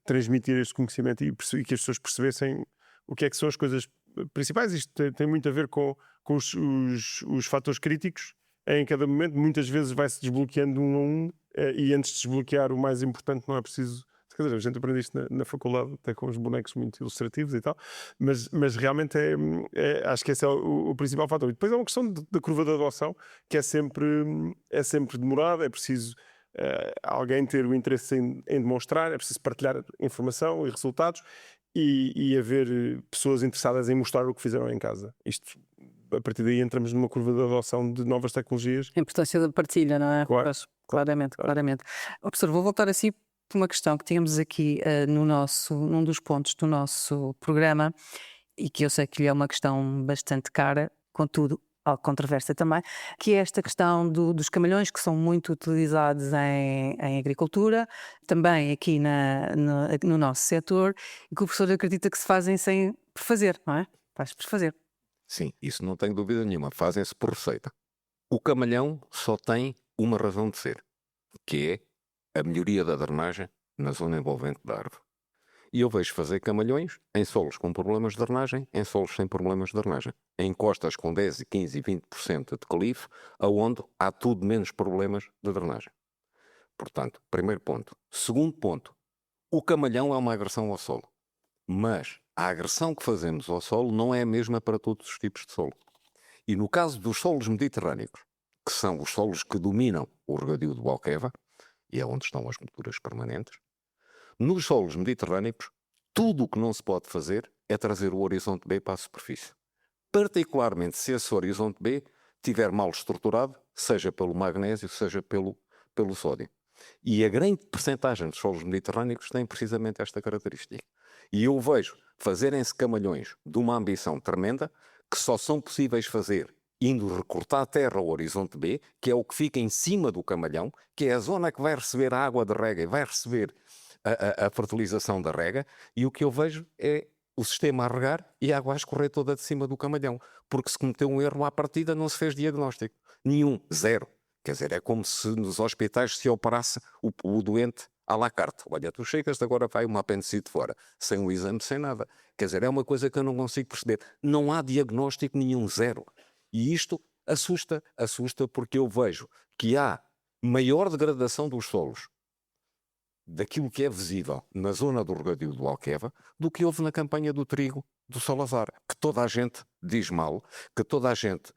transmitir este conhecimento e que as pessoas percebessem o que é que são as coisas principais. Isto tem muito a ver com os fatores críticos. Em cada momento, muitas vezes vai-se desbloqueando um a um, e antes de desbloquear o mais importante não é preciso. Quer dizer, a gente aprende isto na faculdade, até com os bonecos muito ilustrativos e tal, mas realmente acho que esse é o principal fator. E depois é uma questão da curva de adoção, que é sempre demorada, é preciso alguém ter o interesse em demonstrar, é preciso partilhar informação e resultados e haver pessoas interessadas em mostrar o que fizeram em casa. Isto, a partir daí entramos numa curva de adoção de novas tecnologias. A importância da partilha, não é? Claro. Pois, claramente. Professor, vou voltar assim para uma questão que tínhamos aqui num dos pontos do nosso programa e que eu sei que lhe é uma questão bastante cara, contudo, algo controversa também, que é esta questão dos camalhões que são muito utilizados em agricultura, também aqui no nosso setor, e que o professor acredita que se fazem sem por fazer, não é? Faz por fazer. Sim, isso não tenho dúvida nenhuma. Fazem-se por receita. O camalhão só tem uma razão de ser, que é a melhoria da drenagem na zona envolvente da árvore. E eu vejo fazer camalhões em solos com problemas de drenagem, em solos sem problemas de drenagem, em costas com 10, 15 e 20% de declive, aonde há tudo menos problemas de drenagem. Portanto, primeiro ponto. Segundo ponto, o camalhão é uma agressão ao solo, mas a agressão que fazemos ao solo não é a mesma para todos os tipos de solo. E no caso dos solos mediterrâneos, que são os solos que dominam o regadio do Alqueva, e é onde estão as culturas permanentes, nos solos mediterrâneos Tudo o que não se pode fazer é trazer o horizonte B para a superfície. Particularmente se esse horizonte B estiver mal estruturado, seja pelo magnésio, seja pelo sódio. E a grande percentagem dos solos mediterrâneos tem precisamente esta característica. E eu vejo fazerem-se camalhões de uma ambição tremenda que só são possíveis fazer indo recortar a terra ao horizonte B, que é o que fica em cima do camalhão, que é a zona que vai receber a água de rega e vai receber a fertilização da rega, e o que eu vejo é o sistema a regar e a água a escorrer toda de cima do camalhão. Porque se cometeu um erro à partida, não se fez diagnóstico. Nenhum, zero. Quer dizer, é como se nos hospitais se operasse o doente à la carte. Olha, tu chegas, agora vai uma apendicite fora, sem um exame, sem nada. Quer dizer, é uma coisa que eu não consigo perceber. Não há diagnóstico nenhum, zero. E isto assusta porque eu vejo que há maior degradação dos solos daquilo que é visível na zona do regadio do Alqueva do que houve na campanha do trigo do Salazar, que toda a gente diz mal, que toda a gente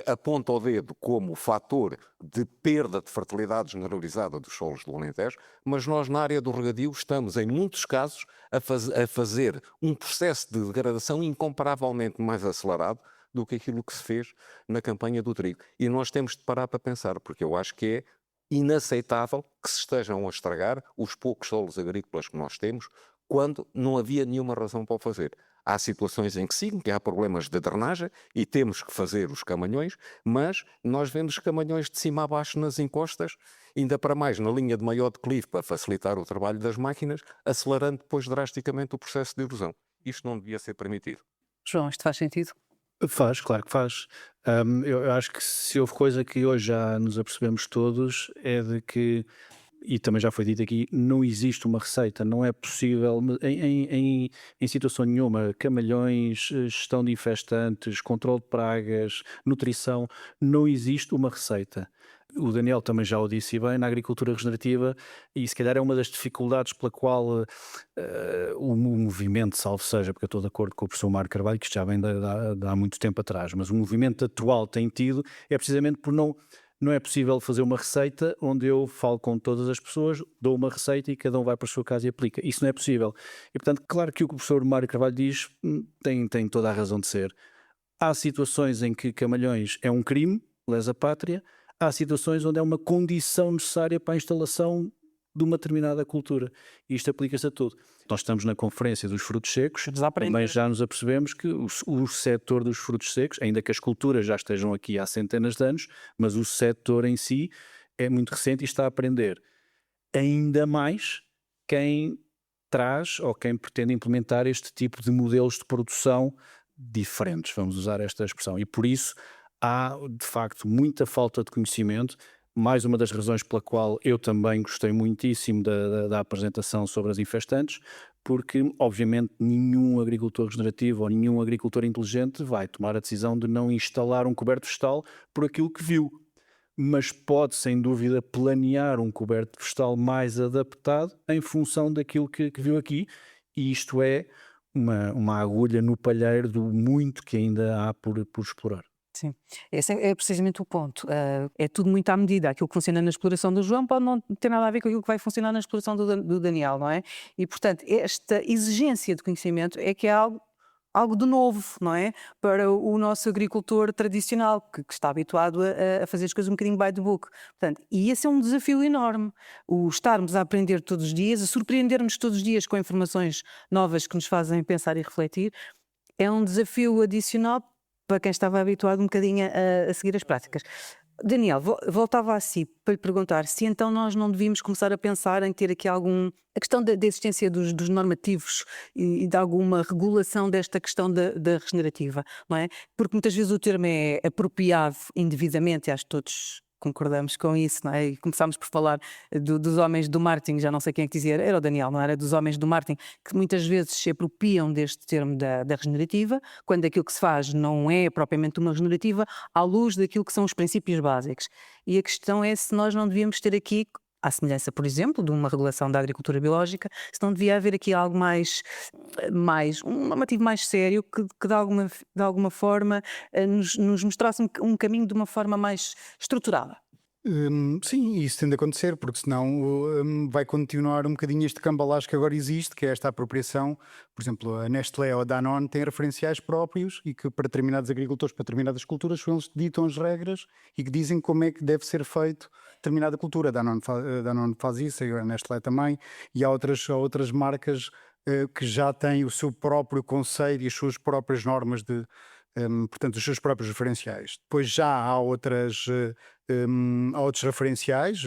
aponta o dedo como fator de perda de fertilidade generalizada dos solos do Alentejo, mas nós na área do regadio estamos em muitos casos a fazer um processo de degradação incomparavelmente mais acelerado do que aquilo que se fez na campanha do trigo. E nós temos de parar para pensar, porque eu acho que é inaceitável que se estejam a estragar os poucos solos agrícolas que nós temos quando não havia nenhuma razão para o fazer. Há situações em que sim, que há problemas de drenagem e temos que fazer os camalhões, mas nós vemos camalhões de cima a baixo nas encostas, ainda para mais na linha de maior declive para facilitar o trabalho das máquinas, acelerando depois drasticamente o processo de erosão. Isto não devia ser permitido. João, isto faz sentido? Faz, claro que faz. Eu acho que se houve coisa que hoje já nos apercebemos todos é de que, e também já foi dito aqui, não existe uma receita, não é possível, em situação nenhuma, camalhões, gestão de infestantes, controle de pragas, nutrição, não existe uma receita. O Daniel também já o disse bem, na agricultura regenerativa, e se calhar é uma das dificuldades pela qual o movimento, salvo seja, porque eu estou de acordo com o professor Mário Carvalho, que isto já vem de há muito tempo atrás, mas o movimento atual tem tido, é precisamente por não é possível fazer uma receita onde eu falo com todas as pessoas, dou uma receita e cada um vai para a sua casa e aplica. Isso não é possível. E, portanto, claro que o professor Mário Carvalho diz tem toda a razão de ser. Há situações em que camalhões é um crime, lesa pátria. Há situações onde é uma condição necessária para a instalação de uma determinada cultura. E isto aplica-se a tudo. Nós estamos na conferência dos frutos secos, também já nos apercebemos que o setor dos frutos secos, ainda que as culturas já estejam aqui há centenas de anos, mas o setor em si é muito recente e está a aprender. Ainda mais quem traz ou quem pretende implementar este tipo de modelos de produção diferentes, vamos usar esta expressão. E por isso há, de facto, muita falta de conhecimento. Mais uma das razões pela qual eu também gostei muitíssimo da apresentação sobre as infestantes, porque, obviamente, nenhum agricultor regenerativo ou nenhum agricultor inteligente vai tomar a decisão de não instalar um coberto vegetal por aquilo que viu. Mas pode, sem dúvida, planear um coberto vegetal mais adaptado em função daquilo que viu aqui. E isto é uma agulha no palheiro do muito que ainda há por explorar. Sim, esse é precisamente o ponto. É tudo muito à medida. Aquilo que funciona na exploração do João pode não ter nada a ver com aquilo que vai funcionar na exploração do Daniel, não é? E, portanto, esta exigência de conhecimento é que é algo de novo, não é? Para o nosso agricultor tradicional, que está habituado a fazer as coisas um bocadinho by the book. Portanto, e esse é um desafio enorme. O estarmos a aprender todos os dias, a surpreender-nos todos os dias com informações novas que nos fazem pensar e refletir, é um desafio adicional para quem estava habituado um bocadinho a seguir as práticas. Daniel, voltava a si para lhe perguntar se então nós não devíamos começar a pensar em ter aqui a questão da existência dos normativos e de alguma regulação desta questão da regenerativa, não é? Porque muitas vezes o termo é apropriado indevidamente, e acho que todos concordamos com isso, não é? E começámos por falar dos homens do marketing, já não sei quem é que dizia, era o Daniel, não era? Dos homens do marketing, que muitas vezes se apropriam deste termo da regenerativa, quando aquilo que se faz não é propriamente uma regenerativa, à luz daquilo que são os princípios básicos. E a questão é se nós não devíamos ter aqui, à semelhança, por exemplo, de uma regulação da agricultura biológica, se não devia haver aqui algo mais um normativo mais sério que de alguma forma nos mostrasse um caminho de uma forma mais estruturada. Sim, isso tende a acontecer, porque senão vai continuar um bocadinho este cambalagem que agora existe, que é esta apropriação. Por exemplo, a Nestlé ou a Danone têm referenciais próprios e que para determinados agricultores, para determinadas culturas, são eles que ditam as regras e que dizem como é que deve ser feito determinada cultura. A Danone faz isso, a Nestlé também, e há outras marcas que já têm o seu próprio conceito e as suas próprias normas portanto, os seus próprios referenciais. Depois já há há outros referenciais,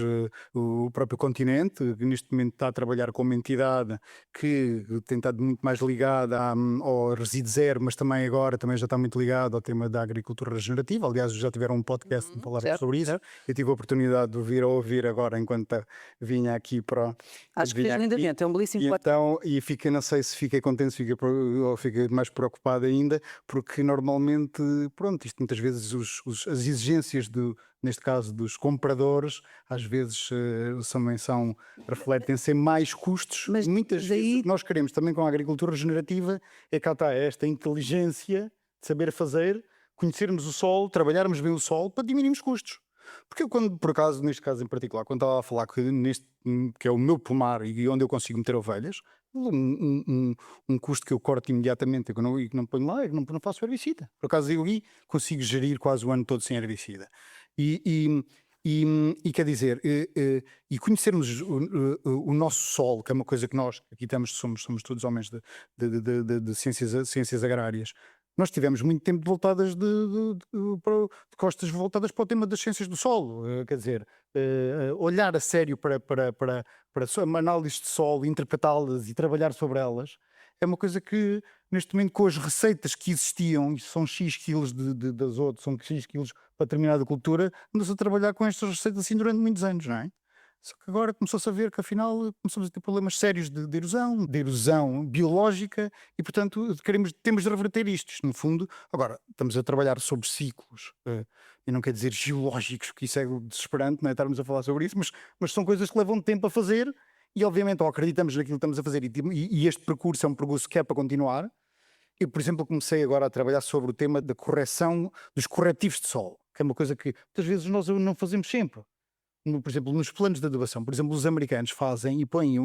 o próprio Continente, que neste momento está a trabalhar com uma entidade que tem estado muito mais ligada ao resíduo zero, mas também agora também já está muito ligado ao tema da agricultura regenerativa. Aliás, já tiveram um podcast a falar certo, sobre isso. certo. Eu tive a oportunidade de ouvir agora enquanto vinha aqui para. Acho que fez vinha aqui. lindamente, é um belíssimo E podcast. então, não sei se fiquei contente ou fiquei mais preocupado ainda, porque normalmente, pronto, isto muitas vezes as exigências neste caso dos compradores, às vezes refletem-se em mais custos. Mas Muitas vezes daí- o que nós queremos também com a agricultura regenerativa é que está esta inteligência de saber fazer, conhecermos o solo, trabalharmos bem o solo para diminuirmos custos. Porque eu, por acaso, neste caso em particular, quando estava a falar que é o meu pomar e onde eu consigo meter ovelhas, um custo que eu corto imediatamente e que não ponho lá é que não faço herbicida. Por acaso eu aí consigo gerir quase o ano todo sem herbicida. E quer dizer, e conhecermos o nosso solo, que é uma coisa que nós aqui somos todos homens de ciências agrárias. Nós tivemos muito tempo voltadas de costas voltadas para o tema das ciências do solo. Quer dizer, olhar a sério para uma análise de solo, interpretá-las e trabalhar sobre elas, é uma coisa que, neste momento, com as receitas que existiam, e são X quilos de azoto, são X quilos para determinada cultura, andou-se a trabalhar com estas receitas assim durante muitos anos, não é? Só que agora começou-se a ver que, afinal, começamos a ter problemas sérios de erosão biológica e, portanto, temos de reverter isto. No fundo, agora, estamos a trabalhar sobre ciclos, e não quer dizer geológicos, que isso é desesperante, não é? Estarmos a falar sobre isso, mas são coisas que levam tempo a fazer e, obviamente, ou acreditamos naquilo que estamos a fazer e este percurso é um percurso que é para continuar. Eu, por exemplo, comecei agora a trabalhar sobre o tema da correção dos corretivos de solo, que é uma coisa que, muitas vezes, nós não fazemos sempre. Por exemplo, nos planos de adubação, por exemplo, os americanos fazem e põem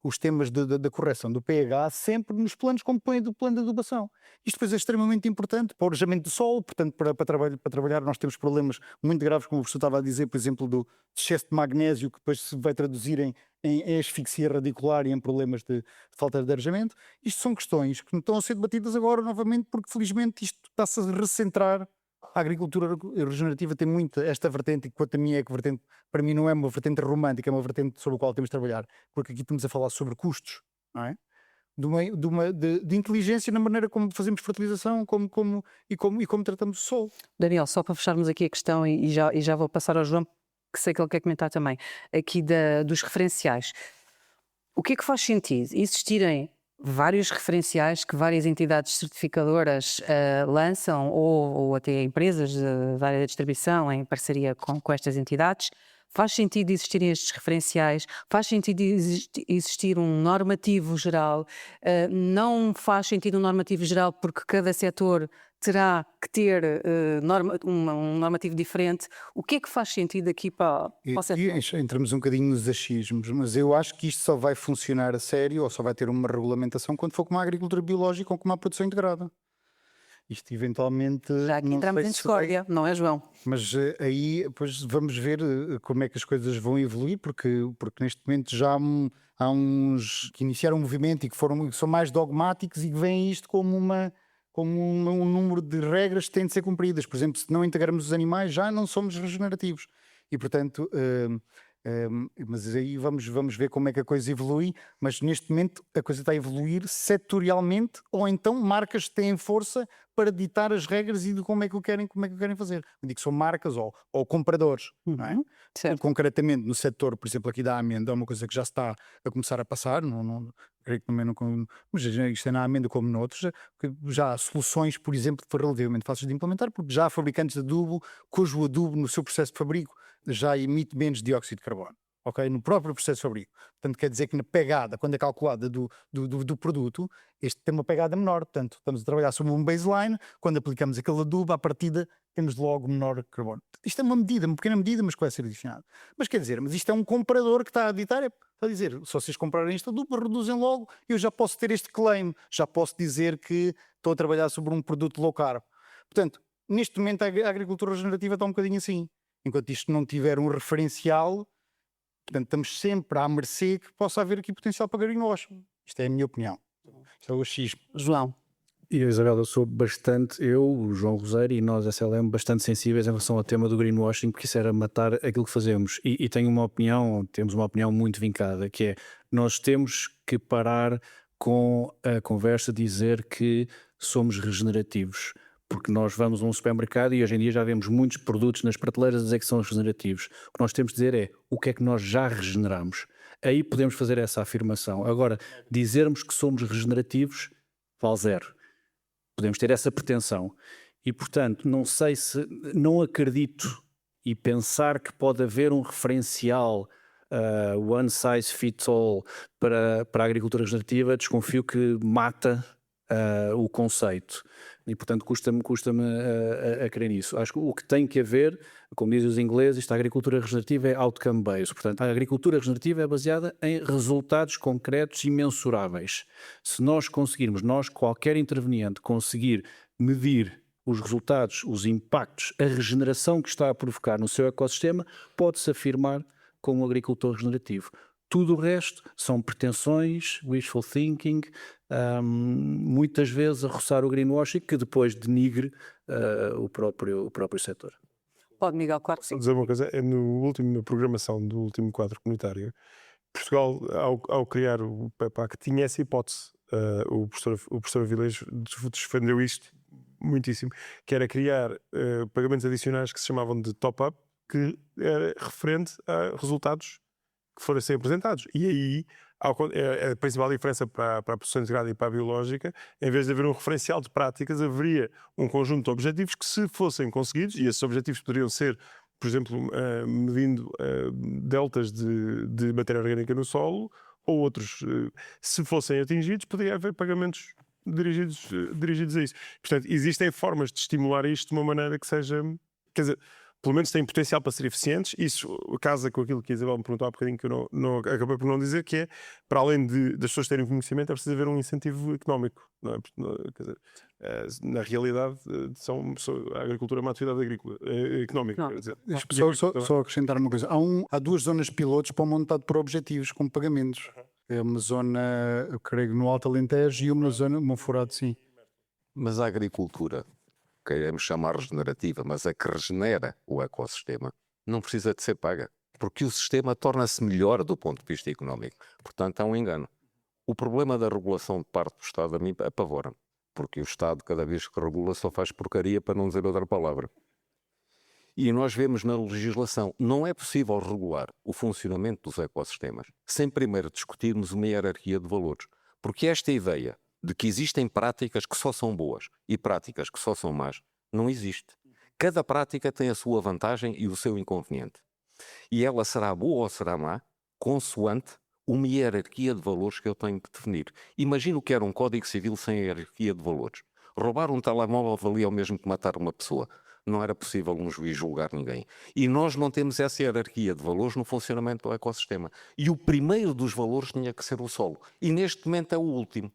os temas da correção do pH sempre nos planos como põem do plano de adubação. Isto depois é extremamente importante para o arejamento do solo, portanto, para trabalhar nós temos problemas muito graves, como o professor estava a dizer, por exemplo, do excesso de magnésio, que depois se vai traduzir em asfixia radicular e em problemas de falta de arejamento. Isto são questões que não estão a ser debatidas agora novamente, porque felizmente isto está-se a recentrar. A agricultura regenerativa tem muito esta vertente, e quanto a mim é que vertente, para mim não é uma vertente romântica, é uma vertente sobre a qual temos de trabalhar, porque aqui estamos a falar sobre custos, não é? De inteligência na maneira como fazemos fertilização e como tratamos o solo. Daniel, só para fecharmos aqui a questão e já vou passar ao João, que sei que ele quer comentar também, aqui dos referenciais. O que é que faz sentido existirem vários referenciais que várias entidades certificadoras lançam ou até empresas da área da distribuição em parceria com estas entidades? Faz sentido existirem estes referenciais? Faz sentido existir um normativo geral? Não faz sentido um normativo geral porque cada setor terá que ter um normativo diferente? O que é que faz sentido aqui para o setor? Entramos um bocadinho nos achismos, mas eu acho que isto só vai funcionar a sério ou só vai ter uma regulamentação quando for como a agricultura biológica ou como a produção integrada. Isto eventualmente... Já aqui entramos em discórdia, não é, João? Mas aí depois vamos ver como é que as coisas vão evoluir, porque neste momento já há uns que iniciaram um movimento e que são mais dogmáticos e que veem isto como um número de regras que têm de ser cumpridas. Por exemplo, se não integrarmos os animais, já não somos regenerativos. E, portanto, mas aí vamos ver como é que a coisa evolui. Mas neste momento a coisa está a evoluir setorialmente, ou então marcas têm força para ditar as regras e de como é que o querem fazer. Eu digo que são marcas ou compradores, não é? Certo. Concretamente no setor, por exemplo, aqui da amêndoa, é uma coisa que já se está a começar a passar, creio que também não, mas isto é na amêndoa como noutros, que já há soluções, por exemplo, que foram relativamente fáceis de implementar, porque já há fabricantes de adubo cujo adubo no seu processo de fabrico já emite menos dióxido de carbono. ok? No próprio processo fábrico. Portanto, quer dizer que na pegada, quando é calculada do produto, este tem uma pegada menor. Portanto, estamos a trabalhar sobre um baseline, quando aplicamos aquele adubo, à partida temos logo menor carbono. Isto é uma medida, uma pequena medida, mas que vai ser adicionada. Mas quer dizer, mas isto é um comprador que está a ditar, está a dizer, se vocês comprarem este adubo, reduzem logo, eu já posso ter este claim, já posso dizer que estou a trabalhar sobre um produto low carb. Portanto, neste momento a agricultura regenerativa está um bocadinho assim. Enquanto isto não tiver um referencial, portanto, estamos sempre à mercê que possa haver aqui potencial para greenwashing. Isto é a minha opinião. Isto é o achismo. João. E a Isabel, eu sou bastante, o João Roseiro e nós, SLM, bastante sensíveis em relação ao tema do greenwashing, porque isso era matar aquilo que fazemos. E tenho uma opinião, temos uma opinião muito vincada, que é, nós temos que parar com a conversa de dizer que somos regenerativos. Porque nós vamos a um supermercado e hoje em dia já vemos muitos produtos nas prateleiras a dizer que são regenerativos. O que nós temos de dizer é o que é que nós já regeneramos. Aí podemos fazer essa afirmação. Agora, dizermos que somos regenerativos, vale zero. Podemos ter essa pretensão. E, portanto, não sei se... Não acredito e pensar que pode haver um referencial one size fits all para a agricultura regenerativa, desconfio que mata o conceito. E, portanto, custa-me a crer nisso. Acho que o que tem que haver, como dizem os ingleses, a agricultura regenerativa é outcome-based. Portanto, a agricultura regenerativa é baseada em resultados concretos e mensuráveis. Se nós conseguirmos, qualquer interveniente, conseguir medir os resultados, os impactos, a regeneração que está a provocar no seu ecossistema, pode-se afirmar como agricultor regenerativo. Tudo o resto são pretensões, wishful thinking, muitas vezes a roçar o greenwashing, que depois denigre o próprio setor. Pode, Miguel, claro que sim. Só dizer uma coisa, na programação do último quadro comunitário, Portugal, ao criar o PEPAC, tinha essa hipótese. O professor Avilés defendeu isto muitíssimo, que era criar pagamentos adicionais que se chamavam de top-up, que era referente a resultados que foram a ser apresentados. E aí a principal diferença para a produção integrada e para a biológica, em vez de haver um referencial de práticas, haveria um conjunto de objetivos que, se fossem conseguidos, e esses objetivos poderiam ser, por exemplo, medindo deltas de matéria orgânica no solo, ou outros, se fossem atingidos, poderia haver pagamentos dirigidos a isso. Portanto, existem formas de estimular isto de uma maneira que seja... Quer dizer, pelo menos têm potencial para ser eficientes. Isso casa com aquilo que a Isabel me perguntou há bocadinho, que eu não acabei por não dizer, que é, para além das pessoas terem conhecimento, é preciso haver um incentivo económico. Não é? Quer dizer, na realidade, a agricultura é uma atividade agrícola, económica. Quer dizer, Só acrescentar uma coisa. Há duas zonas pilotos para o montado por objetivos, com pagamentos. É uma zona, eu creio, no Alto Alentejo, e uma zona, Monforrado, sim. Mas a agricultura, queremos chamar regenerativa, mas a que regenera o ecossistema, não precisa de ser paga, porque o sistema torna-se melhor do ponto de vista económico. Portanto, há um engano. O problema da regulação de parte do Estado a mim apavora-me, porque o Estado, cada vez que regula, só faz porcaria, para não dizer outra palavra. E nós vemos na legislação, não é possível regular o funcionamento dos ecossistemas sem primeiro discutirmos uma hierarquia de valores, porque esta ideia de que existem práticas que só são boas e práticas que só são más, não existe. Cada prática tem a sua vantagem e o seu inconveniente. E ela será boa ou será má, consoante uma hierarquia de valores que eu tenho que definir. Imagino que era um Código Civil sem hierarquia de valores. Roubar um telemóvel valia o mesmo que matar uma pessoa. Não era possível um juiz julgar ninguém. E nós não temos essa hierarquia de valores no funcionamento do ecossistema. E o primeiro dos valores tinha que ser o solo. E neste momento é o último.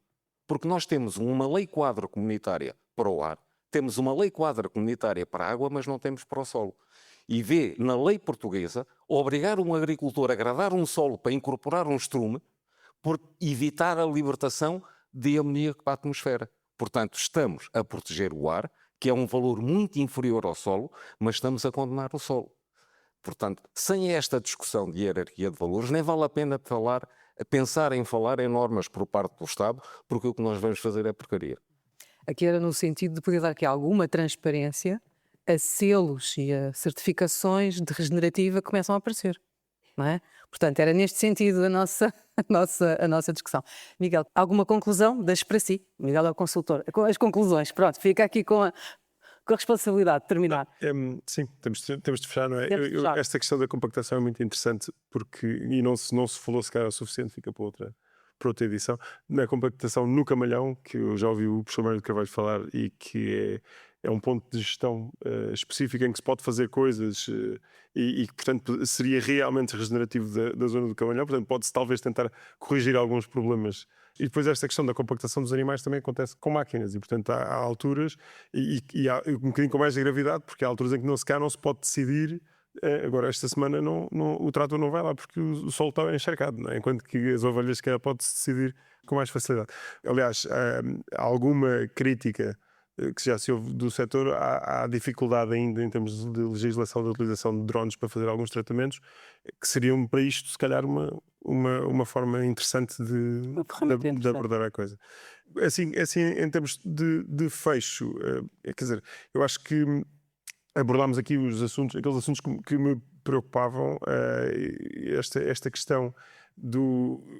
Porque nós temos uma lei quadro comunitária para o ar, temos uma lei quadro comunitária para a água, mas não temos para o solo. E vê na lei portuguesa obrigar um agricultor a gravar um solo para incorporar um estrume por evitar a libertação de amoníaco para a atmosfera. Portanto, estamos a proteger o ar, que é um valor muito inferior ao solo, mas estamos a condenar o solo. Portanto, sem esta discussão de hierarquia de valores, nem vale a pena pensar em falar em normas por parte do Estado, porque o que nós vamos fazer é porcaria. Aqui era no sentido de poder dar aqui alguma transparência a selos e a certificações de regenerativa que começam a aparecer, não é? Portanto, era neste sentido a nossa discussão. Miguel, alguma conclusão? Deixe para si. Miguel é o consultor. As conclusões, pronto, fica aqui com com a responsabilidade de terminar. Sim, temos de fechar, não é? Temos de fechar. Esta questão da compactação é muito interessante porque, e não se falou se calhar o suficiente, fica para outra edição. Na compactação no camalhão, que eu já ouvi o professor Mário de Carvalho falar e que é um ponto de gestão específico em que se pode fazer coisas e que, portanto, seria realmente regenerativo da zona do camalhão. Portanto, pode-se talvez tentar corrigir alguns problemas. E depois esta questão da compactação dos animais também acontece com máquinas e, portanto, há alturas e há um bocadinho com mais de gravidade, porque há alturas em que não se pode decidir. Agora, esta semana o trator não vai lá porque o solo está encharcado, não é? Enquanto que as ovelhas pode-se decidir com mais facilidade. Aliás, há alguma crítica que já se ouve do setor, há dificuldade ainda em termos de legislação da utilização de drones para fazer alguns tratamentos, que seriam para isto se calhar uma forma interessante de abordar a coisa. Assim em termos de fecho, quer dizer, eu acho que abordámos aqui aqueles assuntos que me preocupavam, esta questão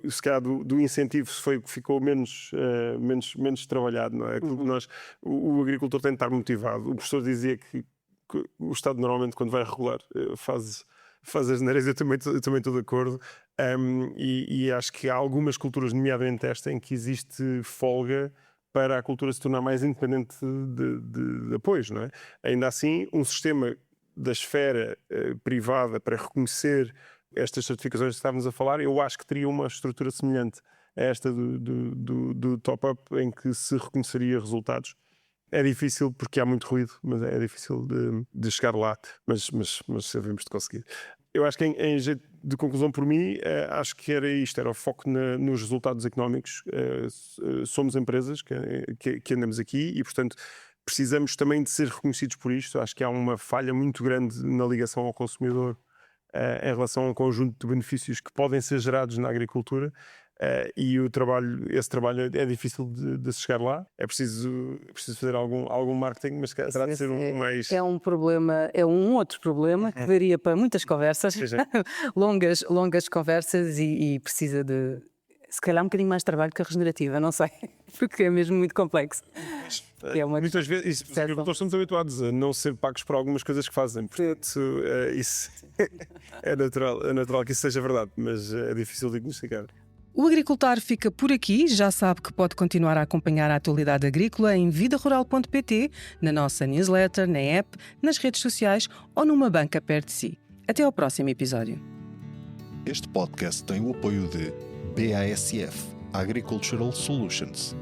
se calhar do incentivo ficou menos trabalhado, não é? O agricultor tem de estar motivado. O professor dizia que o Estado normalmente quando vai regular faz as neiras, eu também estou de acordo, e acho que há algumas culturas, nomeadamente esta, em que existe folga para a cultura se tornar mais independente de apoios, não é? Ainda assim, um sistema da esfera privada para reconhecer estas certificações que estávamos a falar, eu acho que teria uma estrutura semelhante a esta do top-up, em que se reconheceria resultados. É difícil porque há muito ruído, mas é difícil de chegar lá, mas sabemos de conseguir. Eu acho que em jeito de conclusão por mim, acho que era isto, era o foco nos resultados económicos. Somos empresas que andamos aqui e, portanto, precisamos também de ser reconhecidos por isto. Acho que há uma falha muito grande na ligação ao consumidor em relação a um conjunto de benefícios que podem ser gerados na agricultura, e esse trabalho é difícil de se chegar lá. É preciso fazer algum marketing, mas terá de ser mais... É um problema, é um outro problema que daria para muitas conversas, longas conversas e precisa de, se calhar, um bocadinho mais trabalho que a regenerativa, não sei, porque é mesmo muito complexo. Muitas vezes os agricultores estamos habituados a não ser pagos por algumas coisas que fazem, portanto isso é natural que isso seja verdade, mas é difícil de diagnosticar. O Agricultar fica por aqui. Já sabe que pode continuar a acompanhar a atualidade agrícola em vidarural.pt, na nossa newsletter, na app, nas redes sociais ou numa banca perto de si. Até ao próximo episódio. Este podcast tem o apoio de BASF Agricultural Solutions.